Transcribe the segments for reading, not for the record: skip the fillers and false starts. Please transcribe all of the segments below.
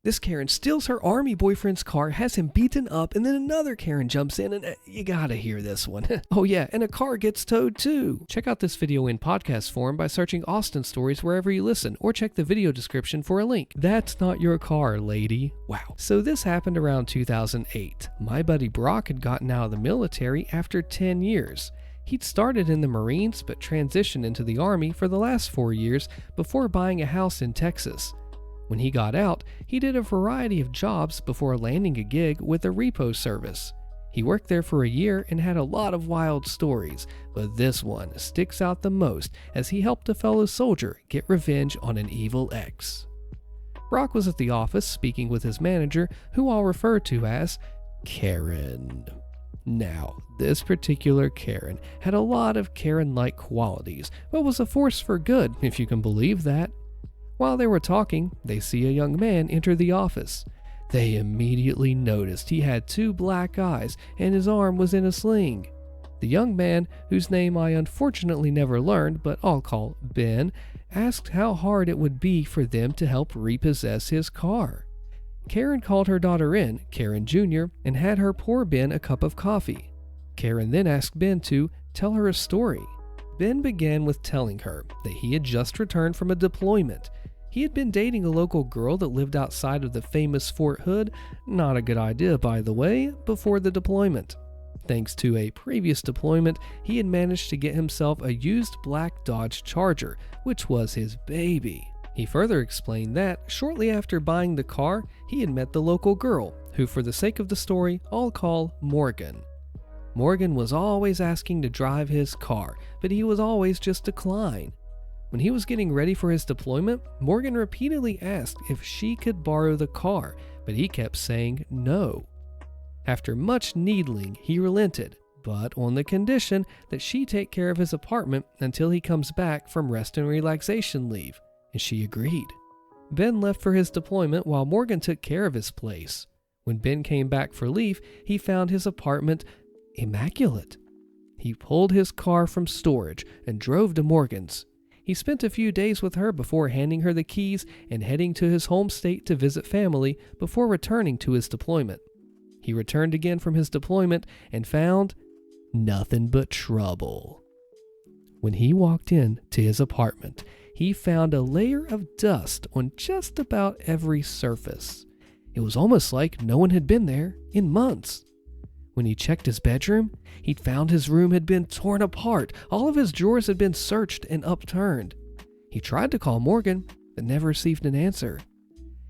This Karen steals her army boyfriend's car, has him beaten up, and then another Karen jumps in and you gotta hear this one. Oh yeah, and a car gets towed too. Check out this video in podcast form by searching Austin Stories wherever you listen, or check the video description for a link. That's not your car, lady. Wow. So this happened around 2008. My buddy Brock had gotten out of the military after 10 years. He'd started in the Marines but transitioned into the Army for the last 4 years before buying a house in Texas. When he got out, he did a variety of jobs before landing a gig with a repo service. He worked there for a year and had a lot of wild stories, but this one sticks out the most as he helped a fellow soldier get revenge on an evil ex. Brock was at the office speaking with his manager, who I'll refer to as Karen. Now, this particular Karen had a lot of Karen-like qualities, but was a force for good, if you can believe that. While they were talking, they see a young man enter the office. They immediately noticed he had 2 black eyes and his arm was in a sling. The young man, whose name I unfortunately never learned but I'll call Ben, asked how hard it would be for them to help repossess his car. Karen called her daughter in, Karen Jr., and had her pour Ben a cup of coffee. Karen then asked Ben to tell her a story. Ben began with telling her that he had just returned from a deployment. He had been dating a local girl that lived outside of the famous Fort Hood, not a good idea by the way, before the deployment. Thanks to a previous deployment, he had managed to get himself a used black Dodge Charger, which was his baby. He further explained that, shortly after buying the car, he had met the local girl, who for the sake of the story, I'll call Morgan. Morgan was always asking to drive his car, but he was always just declined. When he was getting ready for his deployment, Morgan repeatedly asked if she could borrow the car, but he kept saying no. After much needling, he relented, but on the condition that she take care of his apartment until he comes back from rest and relaxation leave, and she agreed. Ben left for his deployment while Morgan took care of his place. When Ben came back for leave, he found his apartment immaculate. He pulled his car from storage and drove to Morgan's. He spent a few days with her before handing her the keys and heading to his home state to visit family before returning to his deployment. He returned again from his deployment and found nothing but trouble. When he walked in to his apartment, he found a layer of dust on just about every surface. It was almost like no one had been there in months. When he checked his bedroom, he'd found his room had been torn apart. All of his drawers had been searched and upturned. He tried to call Morgan, but never received an answer.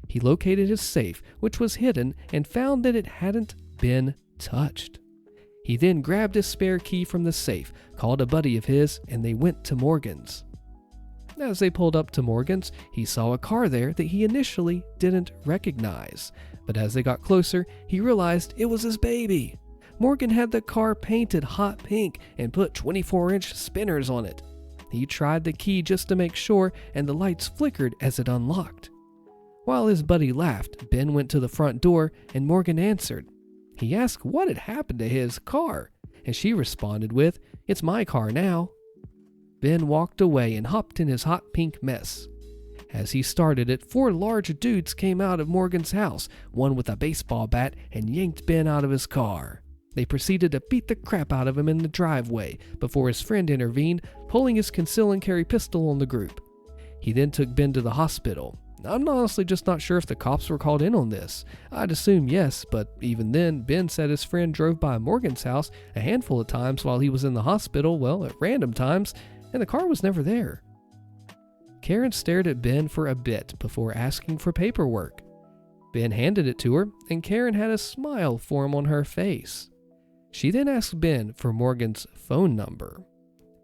He located his safe, which was hidden, and found that it hadn't been touched. He then grabbed his spare key from the safe, called a buddy of his, and they went to Morgan's. As they pulled up to Morgan's, he saw a car there that he initially didn't recognize. But as they got closer, he realized it was his baby. Morgan had the car painted hot pink and put 24-inch spinners on it. He tried the key just to make sure, and the lights flickered as it unlocked. While his buddy laughed, Ben went to the front door and Morgan answered. He asked what had happened to his car, and she responded with, "It's my car now." Ben walked away and hopped in his hot pink mess. As he started it, 4 large dudes came out of Morgan's house, one with a baseball bat, and yanked Ben out of his car. They proceeded to beat the crap out of him in the driveway before his friend intervened, pulling his conceal and carry pistol on the group. He then took Ben to the hospital. I'm honestly just not sure if the cops were called in on this. I'd assume yes, but even then, Ben said his friend drove by Morgan's house a handful of times while he was in the hospital, well, at random times, and the car was never there. Karen stared at Ben for a bit before asking for paperwork. Ben handed it to her, and Karen had a smile form on her face. She then asked Ben for Morgan's phone number.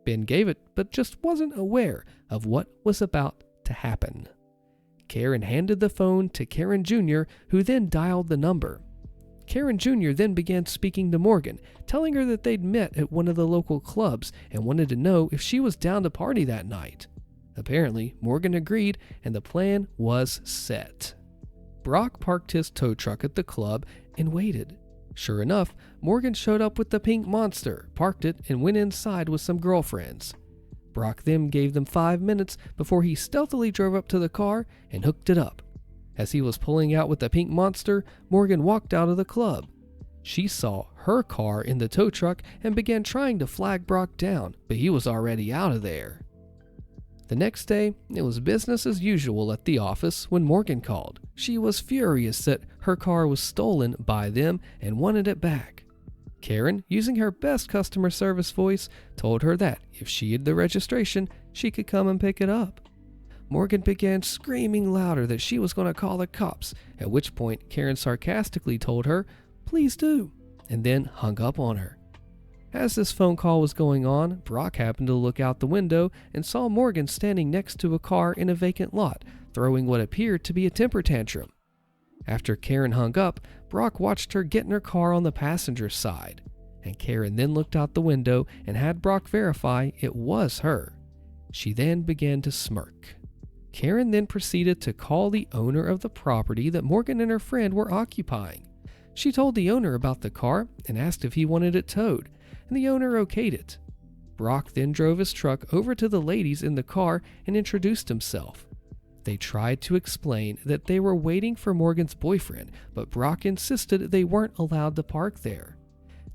Ben gave it, but just wasn't aware of what was about to happen. Karen handed the phone to Karen Jr., who then dialed the number. Karen Jr. then began speaking to Morgan, telling her that they'd met at one of the local clubs and wanted to know if she was down to party that night. Apparently, Morgan agreed, and the plan was set. Brock parked his tow truck at the club and waited. Sure enough, Morgan showed up with the pink monster, parked it, and went inside with some girlfriends. Brock then gave them 5 minutes before he stealthily drove up to the car and hooked it up. As he was pulling out with the pink monster, Morgan walked out of the club. She saw her car in the tow truck and began trying to flag Brock down, but he was already out of there. The next day, it was business as usual at the office when Morgan called. She was furious that her car was stolen by them and wanted it back. Karen, using her best customer service voice, told her that if she had the registration, she could come and pick it up. Morgan began screaming louder that she was going to call the cops, at which point Karen sarcastically told her, "Please do," and then hung up on her. As this phone call was going on, Brock happened to look out the window and saw Morgan standing next to a car in a vacant lot, throwing what appeared to be a temper tantrum. After Karen hung up, Brock watched her get in her car on the passenger side, and Karen then looked out the window and had Brock verify it was her. She then began to smirk. Karen then proceeded to call the owner of the property that Morgan and her friend were occupying. She told the owner about the car and asked if he wanted it towed, and the owner okayed it. Brock then drove his truck over to the ladies in the car and introduced himself. They tried to explain that they were waiting for Morgan's boyfriend, but Brock insisted they weren't allowed to park there.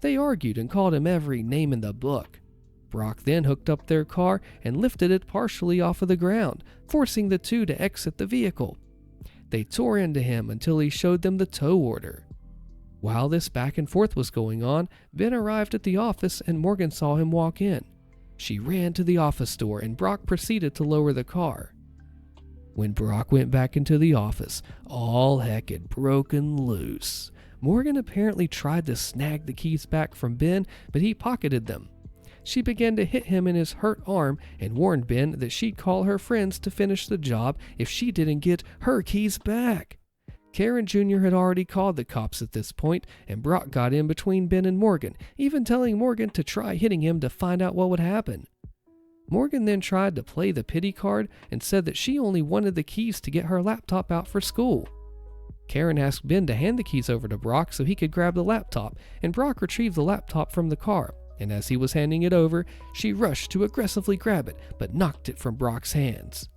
They argued and called him every name in the book. Brock then hooked up their car and lifted it partially off of the ground, forcing the two to exit the vehicle. They tore into him until he showed them the tow order. While this back and forth was going on, Ben arrived at the office and Morgan saw him walk in. She ran to the office door and Brock proceeded to lower the car. When Brock went back into the office, all heck had broken loose. Morgan apparently tried to snag the keys back from Ben, but he pocketed them. She began to hit him in his hurt arm and warned Ben that she'd call her friends to finish the job if she didn't get her keys back. Karen Jr. had already called the cops at this point, and Brock got in between Ben and Morgan, even telling Morgan to try hitting him to find out what would happen. Morgan then tried to play the pity card and said that she only wanted the keys to get her laptop out for school. Karen asked Ben to hand the keys over to Brock so he could grab the laptop, and Brock retrieved the laptop from the car, and as he was handing it over, she rushed to aggressively grab it, but knocked it from Brock's hands.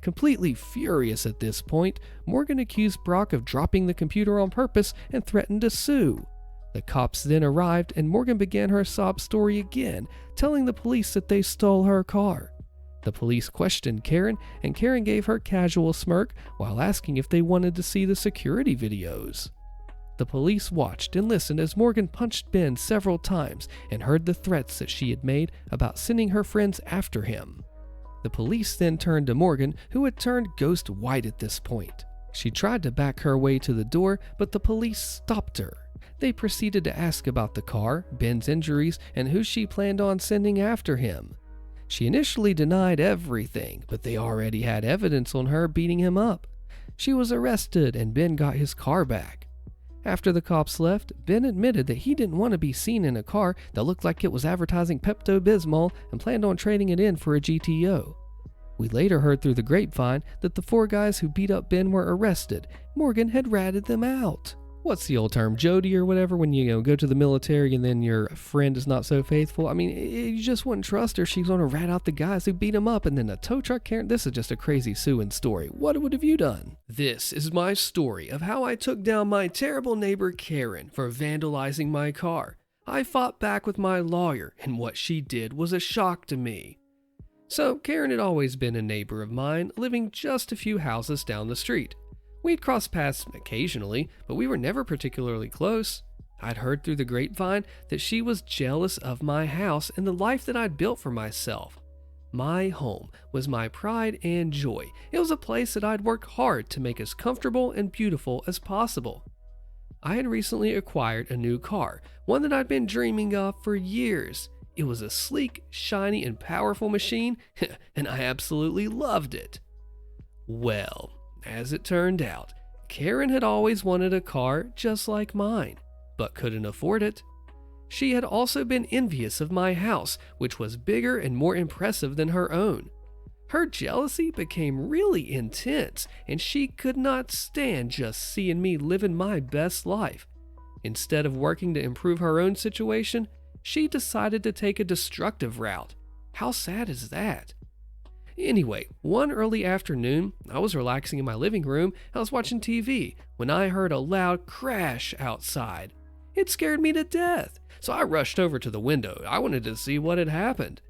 Completely furious at this point, Morgan accused Brock of dropping the computer on purpose and threatened to sue. The cops then arrived and Morgan began her sob story again, telling the police that they stole her car. The police questioned Karen, and Karen gave her casual smirk while asking if they wanted to see the security videos. The police watched and listened as Morgan punched Ben several times and heard the threats that she had made about sending her friends after him. The police then turned to Morgan, who had turned ghost white at this point. She tried to back her way to the door, but the police stopped her. They proceeded to ask about the car, Ben's injuries, and who she planned on sending after him. She initially denied everything, but they already had evidence on her beating him up. She was arrested and Ben got his car back. After the cops left, Ben admitted that he didn't want to be seen in a car that looked like it was advertising Pepto-Bismol and planned on trading it in for a GTO. We later heard through the grapevine that the 4 guys who beat up Ben were arrested. Morgan had ratted them out. What's the old term, Jody or whatever, when you go to the military and then your friend is not so faithful? I mean, you just wouldn't trust her. She's going to rat out the guys who beat him up, and then a tow truck Karen. This is just a crazy suing story. What have you done? This is my story of how I took down my terrible neighbor Karen for vandalizing my car. I fought back with my lawyer, and what she did was a shock to me. So Karen had always been a neighbor of mine, living just a few houses down the street. We'd cross paths occasionally, but we were never particularly close. I'd heard through the grapevine that she was jealous of my house and the life that I'd built for myself. My home was my pride and joy. It was a place that I'd worked hard to make as comfortable and beautiful as possible. I had recently acquired a new car, one that I'd been dreaming of for years. It was a sleek, shiny, and powerful machine, and I absolutely loved it. Well, as it turned out, Karen had always wanted a car just like mine, but couldn't afford it. She had also been envious of my house, which was bigger and more impressive than her own. Her jealousy became really intense, and she could not stand just seeing me living my best life. Instead of working to improve her own situation, she decided to take a destructive route. How sad is that? Anyway, one early afternoon, I was relaxing in my living room. I was watching TV when I heard a loud crash outside. It scared me to death, so I rushed over to the window. I wanted to see what had happened.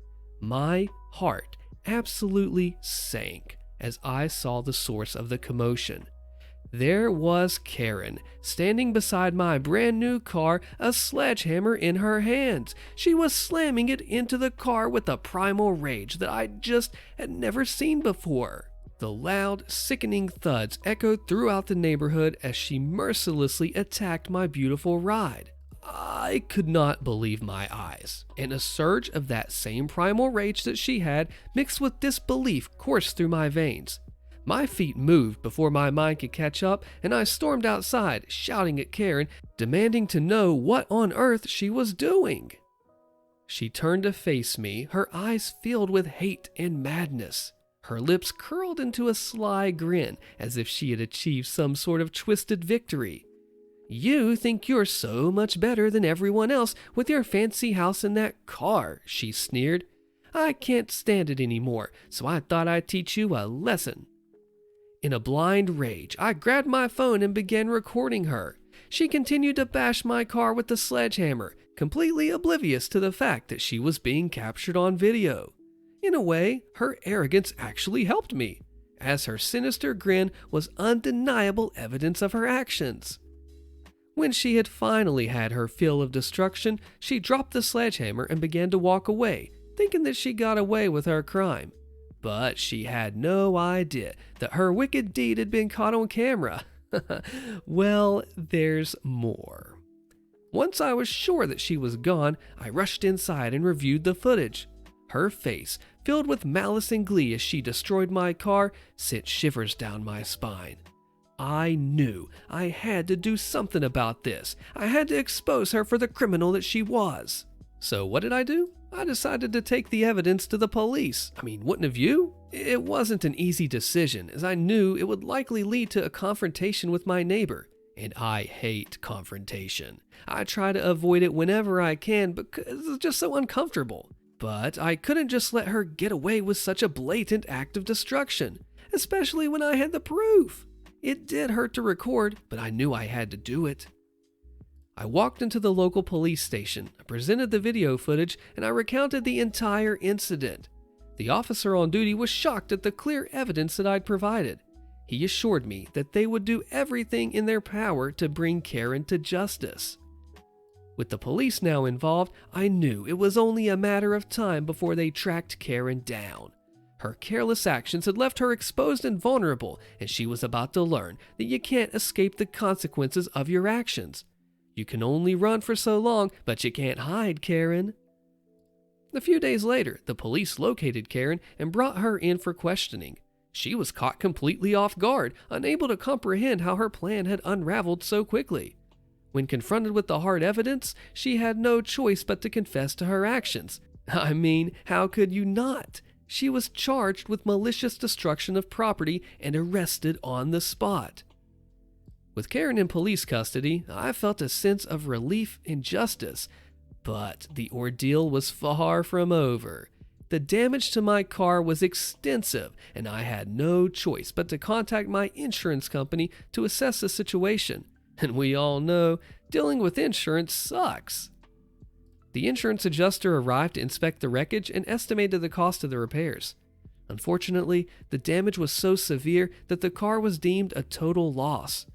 My heart absolutely sank as I saw the source of the commotion. There was Karen, standing beside my brand new car, a sledgehammer in her hands. She was slamming it into the car with a primal rage that I just had never seen before. The loud, sickening thuds echoed throughout the neighborhood as she mercilessly attacked my beautiful ride. I could not believe my eyes, and a surge of that same primal rage that she had, mixed with disbelief, coursed through my veins. My feet moved before my mind could catch up, and I stormed outside, shouting at Karen, demanding to know what on earth she was doing. She turned to face me, her eyes filled with hate and madness. Her lips curled into a sly grin, as if she had achieved some sort of twisted victory. "You think you're so much better than everyone else with your fancy house and that car," she sneered. "I can't stand it anymore, so I thought I'd teach you a lesson." In a blind rage, I grabbed my phone and began recording her. She continued to bash my car with the sledgehammer, completely oblivious to the fact that she was being captured on video. In a way, her arrogance actually helped me, as her sinister grin was undeniable evidence of her actions. When she had finally had her fill of destruction, she dropped the sledgehammer and began to walk away, thinking that she got away with her crime. But she had no idea that her wicked deed had been caught on camera. Well, there's more. Once I was sure that she was gone, I rushed inside and reviewed the footage. Her face, filled with malice and glee as she destroyed my car, sent shivers down my spine. I knew I had to do something about this. I had to expose her for the criminal that she was. So what did I do? I decided to take the evidence to the police. Wouldn't have you? It wasn't an easy decision, as I knew it would likely lead to a confrontation with my neighbor. And I hate confrontation. I try to avoid it whenever I can because it's just so uncomfortable. But I couldn't just let her get away with such a blatant act of destruction, especially when I had the proof. It did hurt to record, but I knew I had to do it. I walked into the local police station, I presented the video footage, and I recounted the entire incident. The officer on duty was shocked at the clear evidence that I'd provided. He assured me that they would do everything in their power to bring Karen to justice. With the police now involved, I knew it was only a matter of time before they tracked Karen down. Her careless actions had left her exposed and vulnerable, and she was about to learn that you can't escape the consequences of your actions. You can only run for so long, but you can't hide, Karen. A few days later, the police located Karen and brought her in for questioning. She was caught completely off guard, unable to comprehend how her plan had unraveled so quickly. When confronted with the hard evidence, she had no choice but to confess to her actions. How could you not? She was charged with malicious destruction of property and arrested on the spot. With Karen in police custody, I felt a sense of relief and justice, but the ordeal was far from over. The damage to my car was extensive, and I had no choice but to contact my insurance company to assess the situation. And we all know, dealing with insurance sucks. The insurance adjuster arrived to inspect the wreckage and estimated the cost of the repairs. Unfortunately, the damage was so severe that the car was deemed a total loss.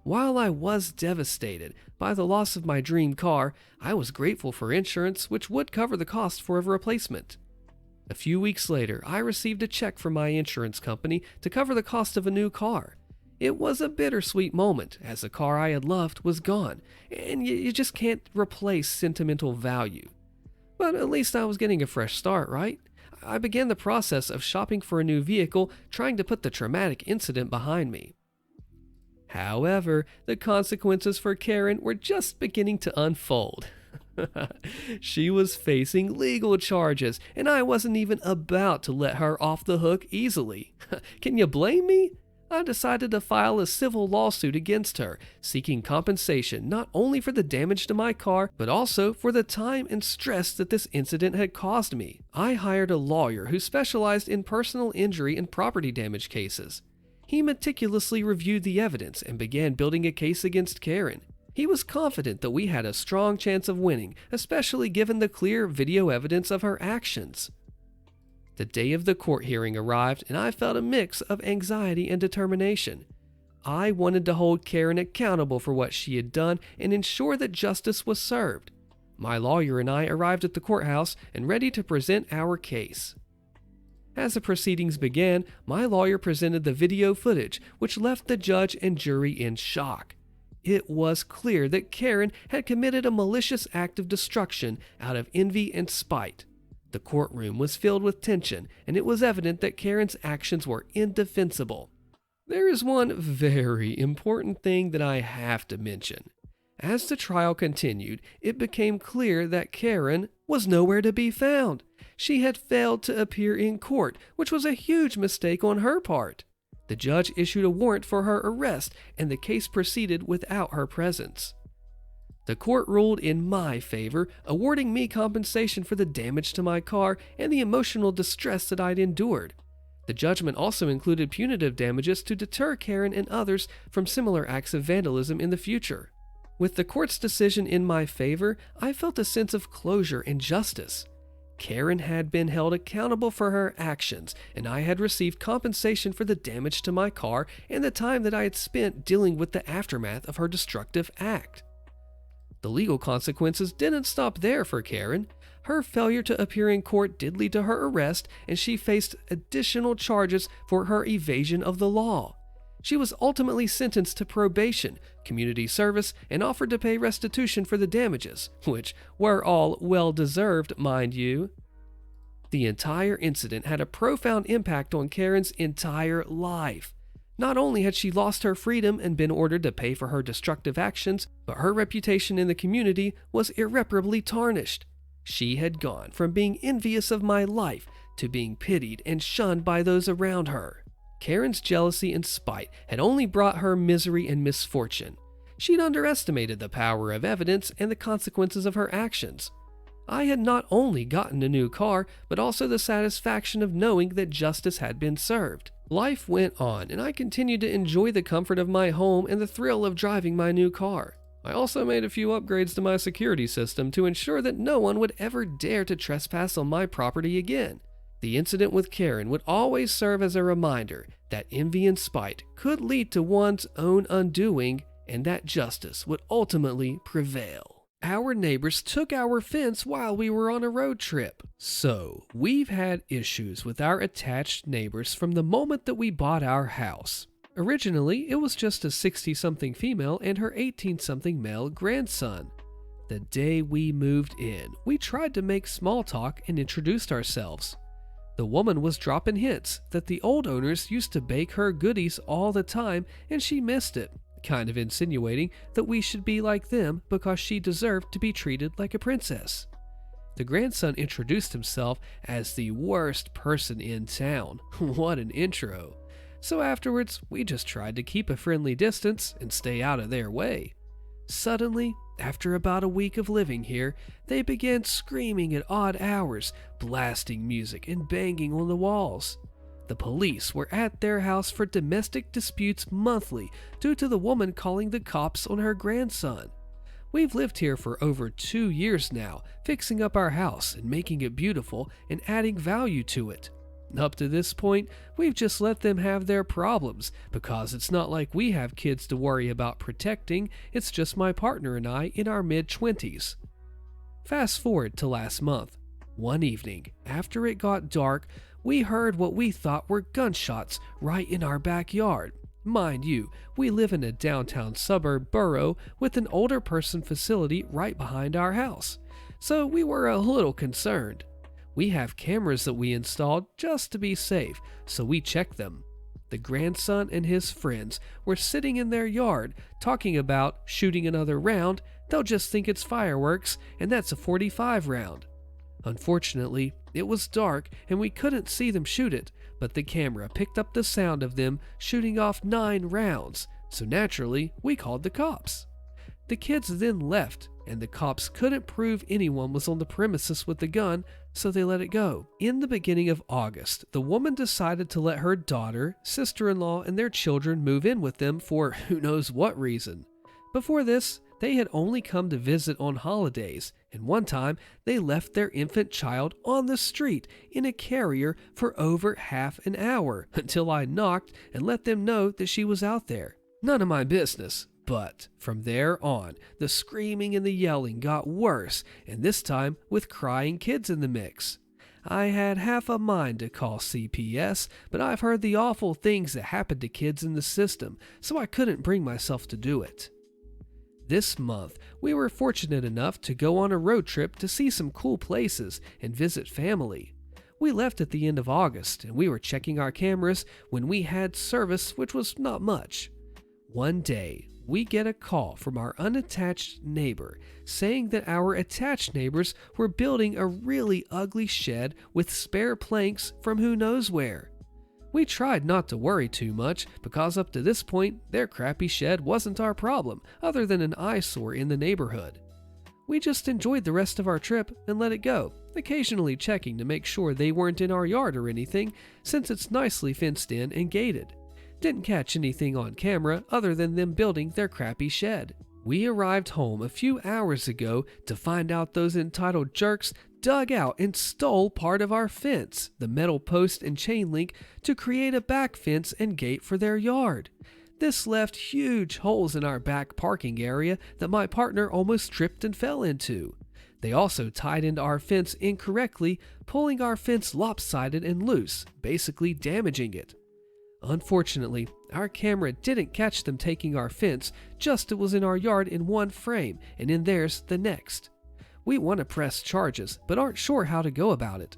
While I was devastated by the loss of my dream car, I was grateful for insurance, which would cover the cost for a replacement. A few weeks later, I received a check from my insurance company to cover the cost of a new car. It was a bittersweet moment, as the car I had loved was gone, and you just can't replace sentimental value. But at least I was getting a fresh start, right? I began the process of shopping for a new vehicle, trying to put the traumatic incident behind me. However, the consequences for Karen were just beginning to unfold. She was facing legal charges, and I wasn't even about to let her off the hook easily. Can you blame me? I decided to file a civil lawsuit against her, seeking compensation not only for the damage to my car, but also for the time and stress that this incident had caused me. I hired a lawyer who specialized in personal injury and property damage cases. He meticulously reviewed the evidence and began building a case against Karen. He was confident that we had a strong chance of winning, especially given the clear video evidence of her actions. The day of the court hearing arrived, and I felt a mix of anxiety and determination. I wanted to hold Karen accountable for what she had done and ensure that justice was served. My lawyer and I arrived at the courthouse and ready to present our case. As the proceedings began, my lawyer presented the video footage, which left the judge and jury in shock. It was clear that Karen had committed a malicious act of destruction out of envy and spite. The courtroom was filled with tension, and it was evident that Karen's actions were indefensible. There is one very important thing that I have to mention. As the trial continued, it became clear that Karen was nowhere to be found. She had failed to appear in court, which was a huge mistake on her part. The judge issued a warrant for her arrest, and the case proceeded without her presence. The court ruled in my favor, awarding me compensation for the damage to my car and the emotional distress that I'd endured. The judgment also included punitive damages to deter Karen and others from similar acts of vandalism in the future. With the court's decision in my favor, I felt a sense of closure and justice. Karen had been held accountable for her actions, and I had received compensation for the damage to my car and the time that I had spent dealing with the aftermath of her destructive act. The legal consequences didn't stop there for Karen. Her failure to appear in court did lead to her arrest, and she faced additional charges for her evasion of the law. She was ultimately sentenced to probation, community service, and offered to pay restitution for the damages, which were all well-deserved, mind you. The entire incident had a profound impact on Karen's entire life. Not only had she lost her freedom and been ordered to pay for her destructive actions, but her reputation in the community was irreparably tarnished. She had gone from being envious of my life to being pitied and shunned by those around her. Karen's jealousy and spite had only brought her misery and misfortune. She'd underestimated the power of evidence and the consequences of her actions. I had not only gotten a new car, but also the satisfaction of knowing that justice had been served. Life went on, and I continued to enjoy the comfort of my home and the thrill of driving my new car. I also made a few upgrades to my security system to ensure that no one would ever dare to trespass on my property again. The incident with Karen would always serve as a reminder that envy and spite could lead to one's own undoing, and that justice would ultimately prevail. Our neighbors took our fence while we were on a road trip. So, we've had issues with our attached neighbors from the moment that we bought our house. Originally, it was just a 60-something female and her 18-something male grandson. The day we moved in, we tried to make small talk and introduced ourselves. The woman was dropping hints that the old owners used to bake her goodies all the time and she missed it, kind of insinuating that we should be like them because she deserved to be treated like a princess. The grandson introduced himself as the worst person in town. What an intro. So afterwards, we just tried to keep a friendly distance and stay out of their way. Suddenly, after about a week of living here, they began screaming at odd hours, blasting music and banging on the walls. The police were at their house for domestic disputes monthly due to the woman calling the cops on her grandson. We've lived here for over 2 years now, fixing up our house and making it beautiful and adding value to it. Up to this point, we've just let them have their problems because it's not like we have kids to worry about protecting, it's just my partner and I in our mid-20s. Fast forward to last month. One evening, after it got dark, we heard what we thought were gunshots right in our backyard. Mind you, we live in a downtown suburb borough with an older person facility right behind our house, so we were a little concerned. We have cameras that we installed just to be safe, so we checked them. The grandson and his friends were sitting in their yard talking about shooting another round. They'll just think it's fireworks, and that's a .45 round. Unfortunately, it was dark and we couldn't see them shoot it, but the camera picked up the sound of them shooting off 9 rounds, so naturally we called the cops. The kids then left, and the cops couldn't prove anyone was on the premises with the gun, so they let it go. In the beginning of August, the woman decided to let her daughter, sister-in-law, and their children move in with them for who knows what reason. Before this, they had only come to visit on holidays, and one time they left their infant child on the street in a carrier for over half an hour until I knocked and let them know that she was out there. None of my business. But from there on, the screaming and the yelling got worse, and this time with crying kids in the mix. I had half a mind to call CPS, but I've heard the awful things that happen to kids in the system, so I couldn't bring myself to do it. This month, we were fortunate enough to go on a road trip to see some cool places and visit family. We left at the end of August, and we were checking our cameras when we had service, which was not much. One day, we get a call from our unattached neighbor saying that our attached neighbors were building a really ugly shed with spare planks from who knows where. We tried not to worry too much because up to this point, their crappy shed wasn't our problem, other than an eyesore in the neighborhood. We just enjoyed the rest of our trip and let it go, occasionally checking to make sure they weren't in our yard or anything, since it's nicely fenced in and gated. Didn't catch anything on camera other than them building their crappy shed. We arrived home a few hours ago to find out those entitled jerks dug out and stole part of our fence, the metal post and chain link, to create a back fence and gate for their yard. This left huge holes in our back parking area that my partner almost tripped and fell into. They also tied into our fence incorrectly, pulling our fence lopsided and loose, basically damaging it. Unfortunately, our camera didn't catch them taking our fence, just it was in our yard in one frame and in theirs the next. We want to press charges, but aren't sure how to go about it.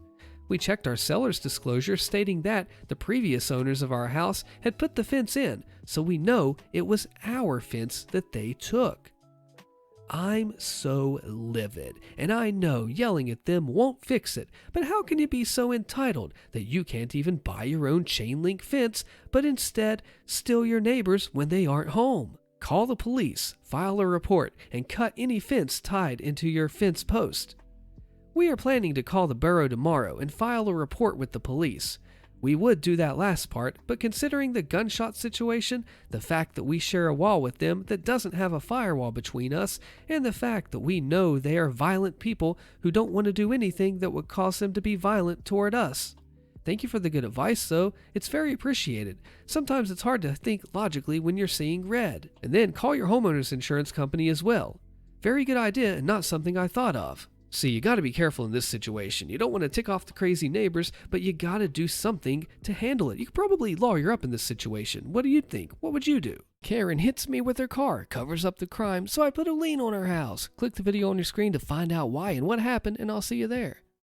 We checked our seller's disclosure stating that the previous owners of our house had put the fence in, so we know it was our fence that they took. I'm so livid, and I know yelling at them won't fix it, but how can you be so entitled that you can't even buy your own chain link fence, but instead steal your neighbors when they aren't home? Call the police, file a report, and cut any fence tied into your fence post. We are planning to call the borough tomorrow and file a report with the police. We would do that last part, but considering the gunshot situation, the fact that we share a wall with them that doesn't have a firewall between us, and the fact that we know they are violent people who don't want to do anything that would cause them to be violent toward us. Thank you for the good advice, though. It's very appreciated. Sometimes it's hard to think logically when you're seeing red. And then call your homeowner's insurance company as well. Very good idea and not something I thought of. See, you gotta be careful in this situation. You don't want to tick off the crazy neighbors, but you gotta do something to handle it. You could probably lawyer up in this situation. What do you think? What would you do? Karen hits me with her car, covers up the crime, so I put a lien on her house. Click the video on your screen to find out why and what happened, and I'll see you there.